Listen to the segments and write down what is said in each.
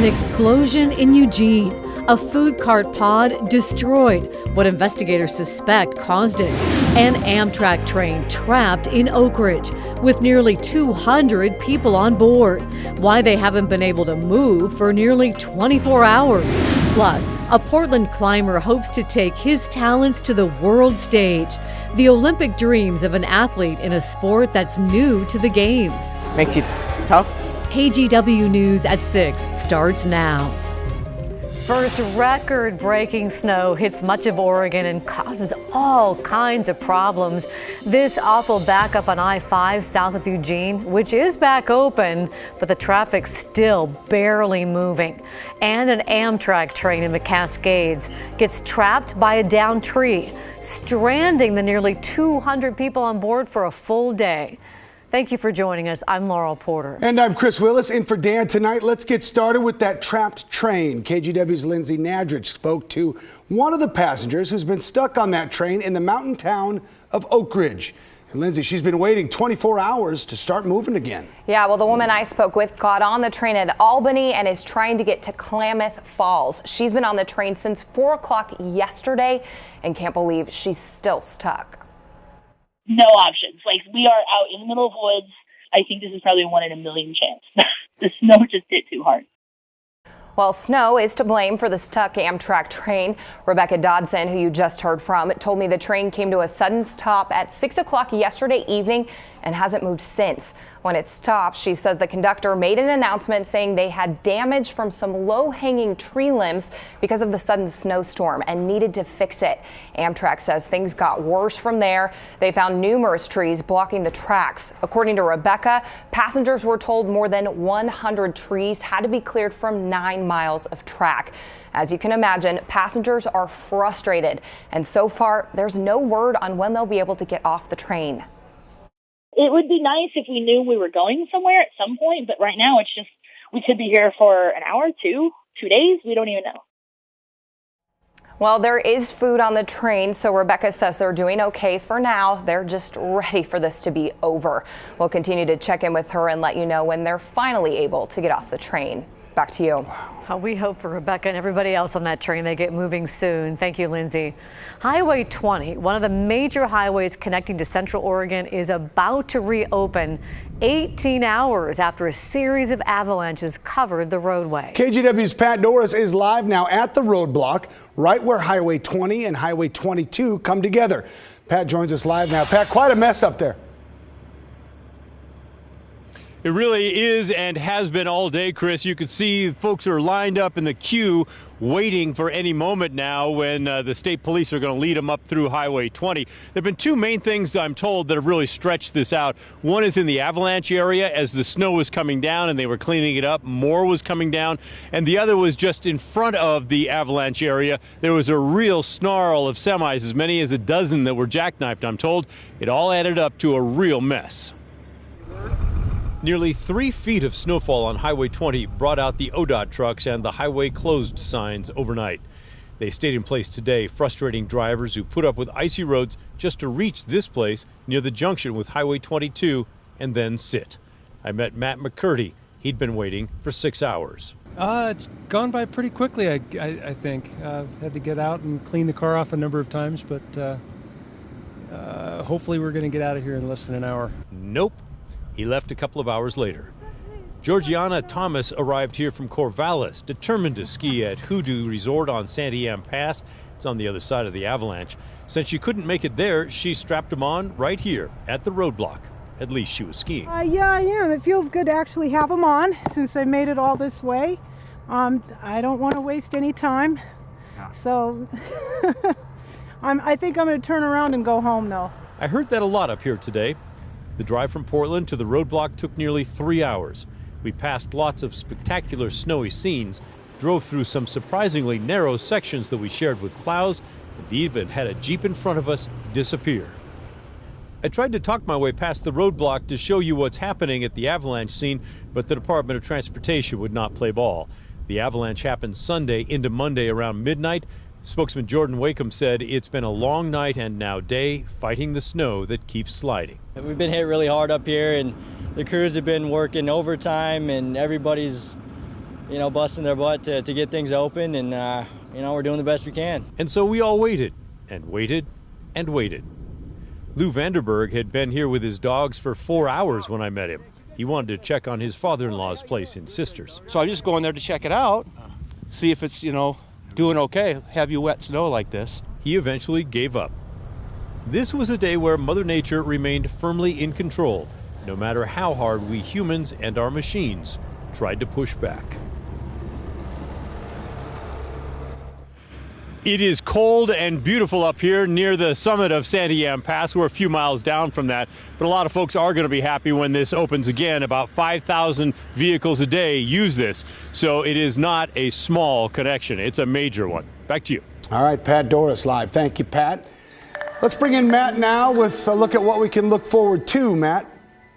An explosion in Eugene. A food cart pod destroyed. What investigators suspect caused it. An Amtrak train trapped in Oak Ridge with nearly 200 people on board. Why they haven't been able to move for nearly 24 hours. Plus, a Portland climber hopes to take his talents to the world stage. The Olympic dreams of an athlete in a sport that's new to the games. Makes you tough. KGW News at 6 starts now. First record-breaking snow hits much of Oregon and causes all kinds of problems. This awful backup on I-5 south of Eugene, which is back open, but the traffic's still barely moving. And an Amtrak train in the Cascades gets trapped by a downed tree, stranding the nearly 200 people on board for a full day. Thank you for joining us. I'm Laurel Porter. And I'm Chris Willis in for Dan tonight. Let's get started with that trapped train. KGW's Lindsay Nadrich spoke to one of the passengers who's been stuck on that train in the mountain town of Oak Ridge. And Lindsay, she's been waiting 24 hours to start moving again. Yeah, well, the woman I spoke with got on the train at Albany and is trying to get to Klamath Falls. She's been on the train since 4 o'clock yesterday and can't believe she's still stuck. No options. Like, we are out in the middle of woods. I think this is probably 1 in a million chance. The snow just hit too hard. Well, snow is to blame for the stuck Amtrak train. Rebecca Dodson, who you just heard from, told me the train came to a sudden stop at 6 o'clock yesterday evening and hasn't moved since. When it stopped, she says the conductor made an announcement saying they had damage from some low-hanging tree limbs because of the sudden snowstorm and needed to fix it. Amtrak says things got worse from there. They found numerous trees blocking the tracks. According to Rebecca, passengers were told more than 100 trees had to be cleared from 9 miles of track. As you can imagine, passengers are frustrated, and so far there's no word on when they'll be able to get off the train. It would be nice if we knew we were going somewhere at some point, but right now it's just, we could be here for an hour, 2 days. We don't even know. Well, there is food on the train, so Rebecca says they're doing okay for now. They're just ready for this to be over. We'll continue to check in with her and let you know when they're finally able to get off the train. Back to you. We hope for Rebecca and everybody else on that train they get moving soon. Thank you, Lindsay. Highway 20, one of the major highways connecting to Central Oregon, is about to reopen 18 hours after a series of avalanches covered the roadway. KGW's Pat Norris is live now at the roadblock, right where Highway 20 and Highway 22 come together. Pat joins us live now. Pat, quite a mess up there. It really is and has been all day, Chris. You can see folks are lined up in the queue waiting for any moment now when the state police are going to lead them up through Highway 20. There have been two main things, I'm told, that have really stretched this out. One is in the avalanche area as the snow was coming down and they were cleaning it up. More was coming down. And the other was just in front of the avalanche area. There was a real snarl of semis, as many as a dozen that were jackknifed, I'm told. It all added up to a real mess. Nearly 3 feet of snowfall on Highway 20 brought out the ODOT trucks and the highway closed signs overnight. They stayed in place today, frustrating drivers who put up with icy roads just to reach this place near the junction with Highway 22 and then sit. I met Matt McCurdy. He'd been waiting for 6 hours. It's gone by pretty quickly, I think. Had to get out and clean the car off a number of times, but hopefully we're going to get out of here in less than an hour. Nope. He left a couple of hours later. Georgiana Thomas arrived here from Corvallis, determined to ski at Hoodoo Resort on Santiam Pass. It's on the other side of the avalanche. Since she couldn't make it there, she strapped him on right here at the roadblock. At least she was skiing. Yeah, I am. It feels good to actually have them on since I made it all this way. I don't want to waste any time. So I think I'm going to turn around and go home, though. I heard that a lot up here today. The drive from Portland to the roadblock took nearly 3 hours. We passed lots of spectacular snowy scenes, drove through some surprisingly narrow sections that we shared with plows, and even had a Jeep in front of us disappear. I tried to talk my way past the roadblock to show you what's happening at the avalanche scene, but the Department of Transportation would not play ball. The avalanche happened Sunday into Monday around midnight. Spokesman Jordan Wakeham said it's been a long night and now day fighting the snow that keeps sliding. We've been hit really hard up here and the crews have been working overtime and everybody's busting their butt to get things open, and we're doing the best we can. And so we all waited and waited and waited. Lou Vanderberg had been here with his dogs for 4 hours when I met him. He wanted to check on his father-in-law's place in Sisters. So I just go in there to check it out, see if it's, doing okay, heavy wet snow like this. He eventually gave up. This was a day where Mother Nature remained firmly in control, no matter how hard we humans and our machines tried to push back. It is cold and beautiful up here near the summit of Santiam Pass. We're a few miles down from that, but a lot of folks are going to be happy when this opens again. About 5,000 vehicles a day use this, so it is not a small connection. It's a major one. Back to you. All right, Pat Doris live. Thank you, Pat. Let's bring in Matt now with a look at what we can look forward to, Matt.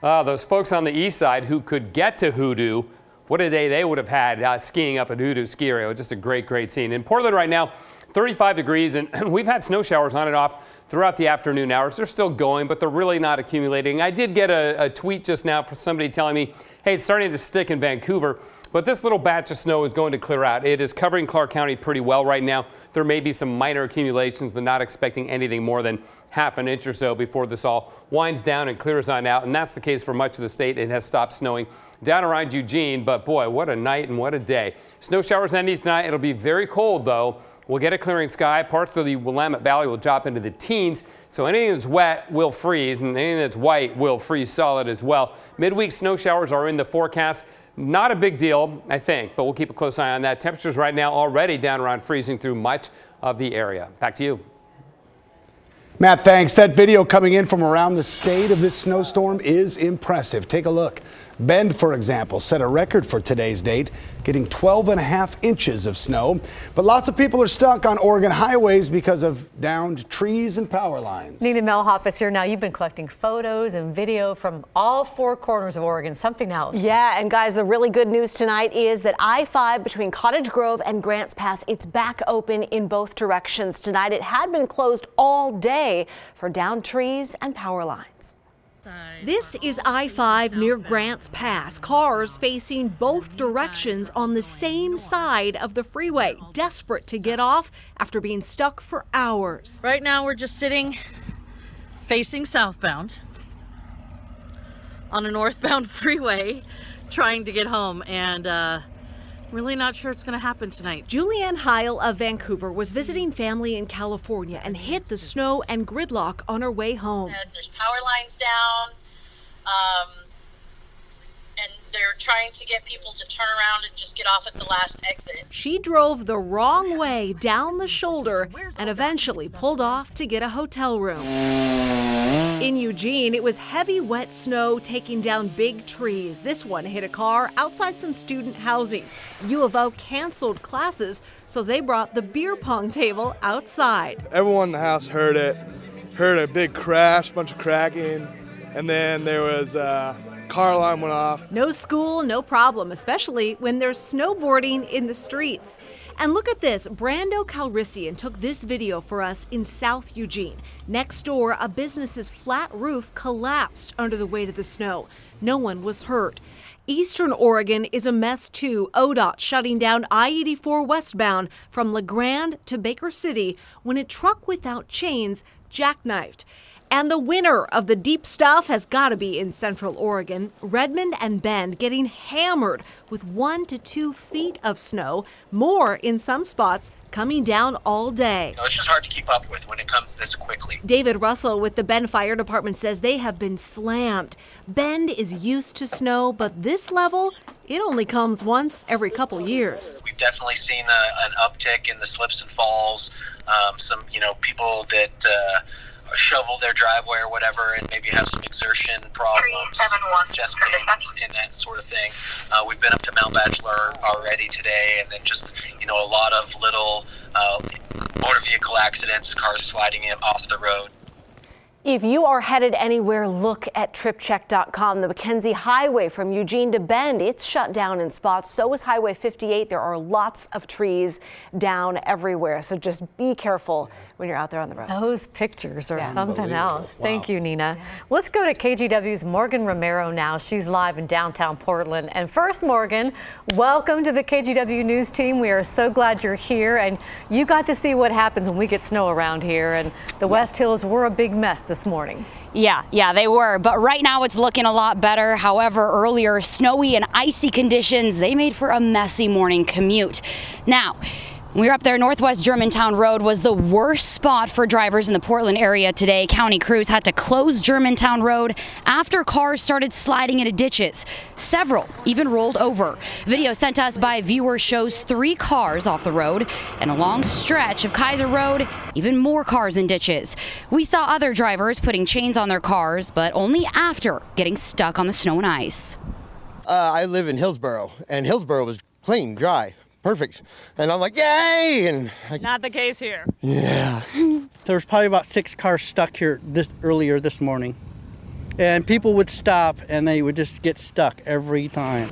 Those folks on the east side who could get to Hoodoo, what a day they would have had skiing up at Hoodoo Ski Area. Just a great, great scene. In Portland right now, 35 degrees, and we've had snow showers on and off throughout the afternoon hours. They're still going, but they're really not accumulating. I did get a tweet just now from somebody telling me, hey, it's starting to stick in Vancouver, but this little batch of snow is going to clear out. It is covering Clark County pretty well right now. There may be some minor accumulations, but not expecting anything more than half an inch or so before this all winds down and clears on out, and that's the case for much of the state. It has stopped snowing down around Eugene, but boy, what a night and what a day. Snow showers ending tonight. It'll be very cold, though. We'll get a clearing sky. Parts of the Willamette Valley will drop into the teens. So anything that's wet will freeze, and anything that's white will freeze solid as well. Midweek snow showers are in the forecast. Not a big deal, I think, but we'll keep a close eye on that. Temperatures right now already down around freezing through much of the area. Back to you. Matt, thanks. That video coming in from around the state of this snowstorm is impressive. Take a look. Bend, for example, set a record for today's date, getting 12.5 inches of snow. But lots of people are stuck on Oregon highways because of downed trees and power lines. Nina Melhoff is here now. You've been collecting photos and video from all four corners of Oregon. Something else. Yeah, and guys, the really good news tonight is that I-5 between Cottage Grove and Grants Pass, it's back open in both directions tonight. It had been closed all day for downed trees and power lines. This is I-5 near Grants Pass. Cars facing both directions on the same side of the freeway, desperate to get off after being stuck for hours. Right now we're just sitting facing southbound on a northbound freeway trying to get home, and really not sure it's going to happen tonight. Julianne Heil of Vancouver was visiting family in California and hit the snow and gridlock on her way home. There's power lines down, and they're trying to get people to turn around and just get off at the last exit. She drove the wrong way down the shoulder and eventually pulled off to get a hotel room. In Eugene, it was heavy, wet snow taking down big trees. This one hit a car outside some student housing. U of O canceled classes, so they brought the beer pong table outside. Everyone in the house heard it, heard a big crash, a bunch of cracking, and then there was car alarm went off. No school, no problem, especially when there's snowboarding in the streets. And look at this, Brando Calrissian took this video for us in South Eugene. Next door, a business's flat roof collapsed under the weight of the snow. No one was hurt. Eastern Oregon is a mess too. ODOT shutting down I-84 westbound from La Grande to Baker City when a truck without chains jackknifed. And the winner of the deep stuff has got to be in Central Oregon. Redmond and Bend getting hammered with 1 to 2 feet of snow, more in some spots, coming down all day. It's just hard to keep up with when it comes this quickly. David Russell with the Bend Fire Department says they have been slammed. Bend is used to snow, but this level, it only comes once every couple years. We've definitely seen an uptick in the slips and falls. Some, people that shovel their driveway or whatever and maybe have some exertion problems, chest pains and that sort of thing. We've been up to Mount Bachelor already today, and then just, a lot of little motor vehicle accidents, cars sliding in off the road. If you are headed anywhere, look at tripcheck.com. The McKenzie Highway from Eugene to Bend, it's shut down in spots. So is Highway 58. There are lots of trees down everywhere. So just be careful when you're out there on the road. Those pictures are something Unbelievable. else. Wow. Thank you, Nina. Let's go to KGW's Morgan Romero now. She's live in downtown Portland. And first, Morgan, welcome to the KGW News team. We are so glad you're here. And you got to see what happens when we get snow around here. And the West Hills were a big mess this morning. Yeah, they were. But right now it's looking a lot better. However, earlier, snowy and icy conditions, they made for a messy morning commute. Now, we were up there. Northwest Germantown Road was the worst spot for drivers in the Portland area today. County crews had to close Germantown Road after cars started sliding into ditches. Several even rolled over. Video sent us by viewers shows 3 cars off the road and a long stretch of Kaiser Road, even more cars in ditches. We saw other drivers putting chains on their cars, but only after getting stuck on the snow and ice. I live in Hillsborough, and Hillsborough was clean, dry. Perfect. And I'm like, yay! And Not the case here. yeah. There's probably about 6 cars stuck here earlier this morning. And people would stop and they would just get stuck every time.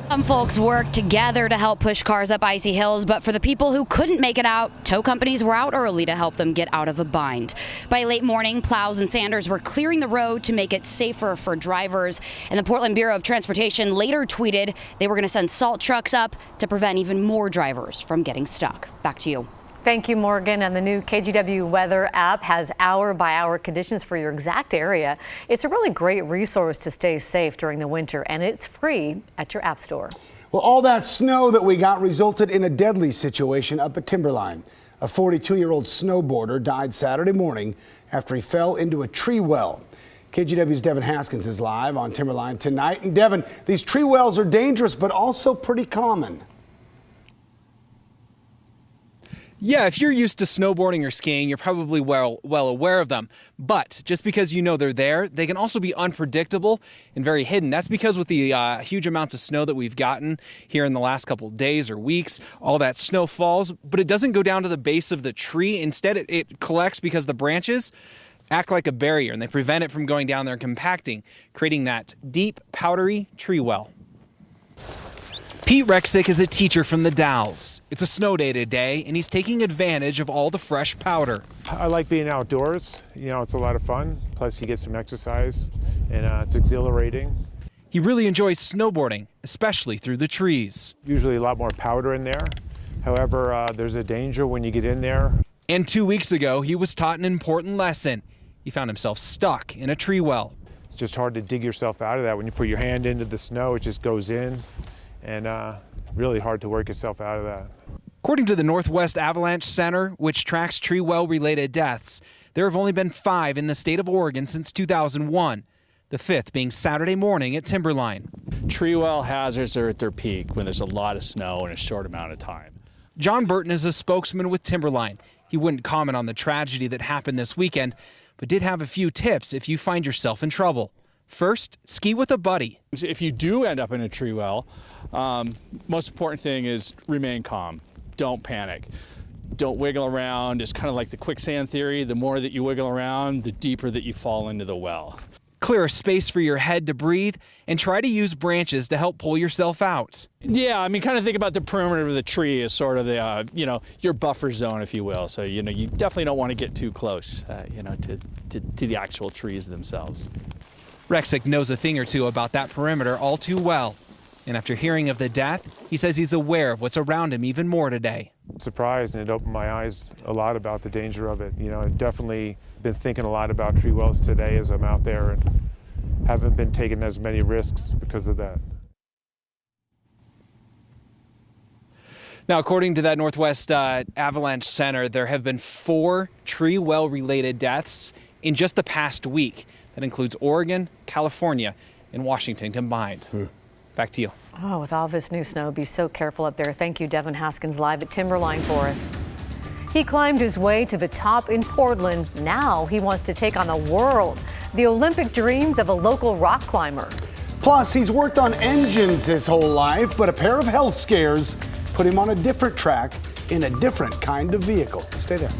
Some folks worked together to help push cars up icy hills, but for the people who couldn't make it out, tow companies were out early to help them get out of a bind. By late morning, plows and sanders were clearing the road to make it safer for drivers. And the Portland Bureau of Transportation later tweeted they were going to send salt trucks up to prevent even more drivers from getting stuck. Back to you. Thank you, Morgan. And the new KGW weather app has hour-by-hour conditions for your exact area. It's a really great resource to stay safe during the winter, and it's free at your app store. Well, all that snow that we got resulted in a deadly situation up at Timberline. A 42-year-old snowboarder died Saturday morning after he fell into a tree well. KGW's Devin Haskins is live on Timberline tonight. And Devin, these tree wells are dangerous, but also pretty common. Yeah, if you're used to snowboarding or skiing, you're probably well aware of them. But just because you know they're there, they can also be unpredictable and very hidden. That's because with the huge amounts of snow that we've gotten here in the last couple of days or weeks, all that snow falls, but it doesn't go down to the base of the tree. Instead, it collects because the branches act like a barrier and they prevent it from going down there and compacting, creating that deep, powdery tree well. Pete Rexick is a teacher from the Dalles. It's a snow day today, and he's taking advantage of all the fresh powder. I like being outdoors. You know, it's a lot of fun. Plus, you get some exercise, and it's exhilarating. He really enjoys snowboarding, especially through the trees. Usually a lot more powder in there. However, there's a danger when you get in there. And 2 weeks ago, he was taught an important lesson. He found himself stuck in a tree well. It's just hard to dig yourself out of that. When you put your hand into the snow, it just goes in. And really hard to work yourself out of that. According to the Northwest Avalanche Center, which tracks tree well-related deaths, there have only been 5 in the state of Oregon since 2001, the 5th being Saturday morning at Timberline. Tree well hazards are at their peak when there's a lot of snow in a short amount of time. John Burton is a spokesman with Timberline. He wouldn't comment on the tragedy that happened this weekend, but did have a few tips if you find yourself in trouble. First, ski with a buddy. If you do end up in a tree well, most important thing is remain calm. Don't panic. Don't wiggle around. It's kind of like the quicksand theory. The more that you wiggle around, the deeper that you fall into the well. Clear a space for your head to breathe and try to use branches to help pull yourself out. Yeah, I mean, kind of think about the perimeter of the tree as sort of the, your buffer zone, if you will. So, you definitely don't want to get too close, to the actual trees themselves. Rexick knows a thing or two about that perimeter all too well. And after hearing of the death, he says he's aware of what's around him even more today. Surprised, and it opened my eyes a lot about the danger of it. I've definitely been thinking a lot about tree wells today as I'm out there and haven't been taking as many risks because of that. Now, according to that Northwest Avalanche Center, there have been 4 tree well related deaths in just the past week. That includes Oregon, California, and Washington combined. Back to you. Oh, with all this new snow, be so careful up there. Thank you, Devin Haskins, live at Timberline for us. He climbed his way to the top in Portland. Now he wants to take on the world. The Olympic dreams of a local rock climber. Plus, he's worked on engines his whole life, but a pair of health scares put him on a different track in a different kind of vehicle. Stay there.